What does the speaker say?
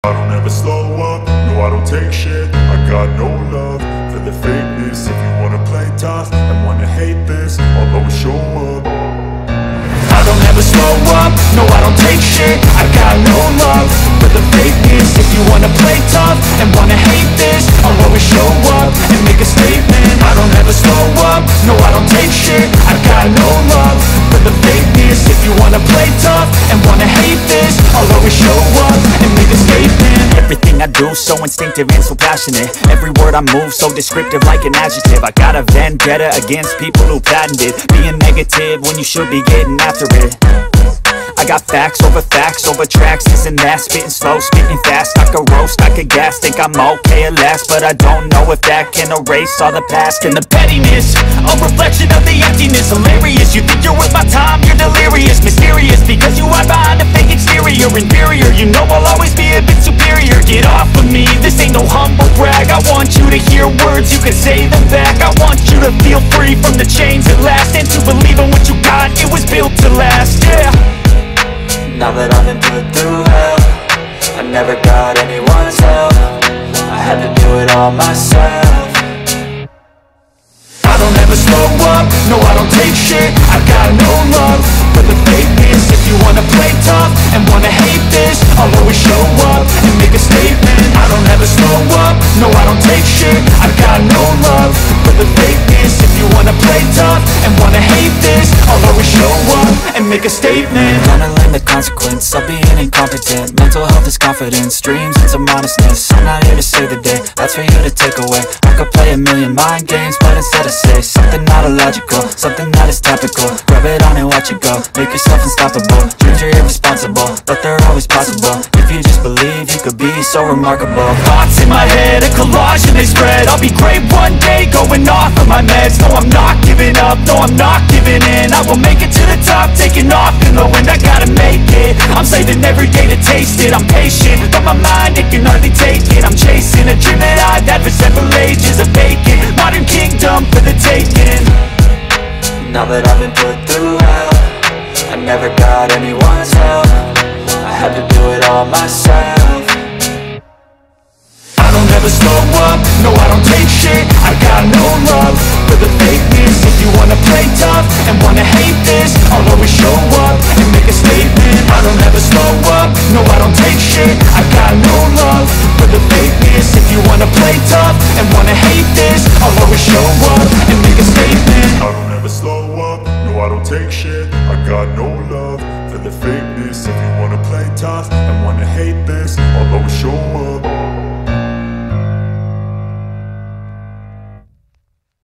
I don't ever slow up, no I don't take shit. I got no love for the fakeness. If you wanna play tough and wanna hate this, I'll always show up. I don't ever slow up, no I don't take shit. I got no love for the fakeness. If you wanna play tough and wanna hate this, I'll always show up and make a statement. I don't ever slow up, no I don't take shit. I got no love for the fakeness. If you wanna play tough and wanna hate this, I'll always show up and make a statement. Everything I do so instinctive and so passionate. Every word I move so descriptive like an adjective. I got a vendetta against people who patented being negative when you should be getting after it. I got facts over tracks, this and that. Spitting slow, spitting fast, I could roast, I could gas. Think I'm okay at last, but I don't know if that can erase all the past. And the pettiness, a reflection of the emptiness. Hilarious, you think you're worth my time, you're delirious. Mysterious, because you hide behind a fake exterior. Inferior, you know I'll always be a bit superior. Get off of me, this ain't no humble brag. I want you to hear words, you can say them back. I want you to feel free from the chains at last, and to believe in what you got, it was built to last, yeah. Now that I've been put through hell, I never got anyone's help. I had to do it all myself. I don't ever slow up, no I don't take shit. I got no love for the fakeness. If you wanna play tough and wanna hate this, I'll always show up and make a statement. I don't ever slow up, no I don't take shit. I got no love for the fakeness. If you wanna play tough and wanna hate this, I'll always show up and make a statement. Gonna learn the consequence of being incompetent. Mental health is confidence, dreams and some honestness. I'm not here to save the day, that's for you to take away. I could play a million mind games, but instead I say something not illogical, something that is topical. Rub it on and watch it go, make yourself unstoppable. Dreams are irresponsible, but they're always possible. If you just believe, you could be so remarkable. Thoughts in my head, a collage and they spread. I'll be great one day, going off of my meds. No I'm not giving up, no I'm not giving in. I will make it to the top, taking off in the wind. I gotta make it, I'm saving every day to taste it. I'm patient, but my mind, it can hardly take it. I'm chasing a dream that I've had for several ages. A vacant, modern kingdom for the taking. Now that I've been put through hell, I never got anyone's help. I had to do it all myself. I don't ever slow up, no I don't take shit. I got no love for the fakeness. If you wanna play tough and wanna hate this, I'll always show up and make a statement. I don't ever slow up, no I don't take shit. I got no love for the fakeness. If you wanna play tough and wanna hate this, I'll always show up and make a statement. I don't ever slow up, no I don't take shit. I got no love for the fakeness. If you wanna play tough and wanna hate this, I'll always